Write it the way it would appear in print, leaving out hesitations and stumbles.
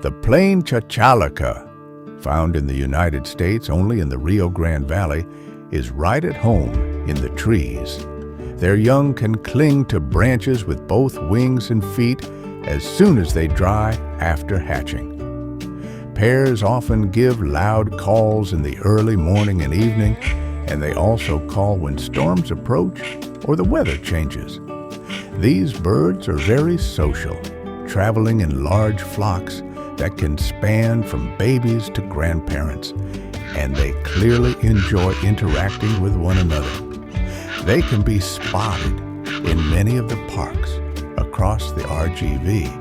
The Plain Chachalaca, found in the United States only in the Rio Grande Valley, is right at home in the trees. Their young can cling to branches with both wings and feet as soon as they dry after hatching. Pairs often give loud calls in the early morning and evening, and they also call when storms approach or the weather changes. These birds are very social, traveling in large flocks that can span from babies to grandparents, and they clearly enjoy interacting with one another. They can be spotted in many of the parks across the RGV.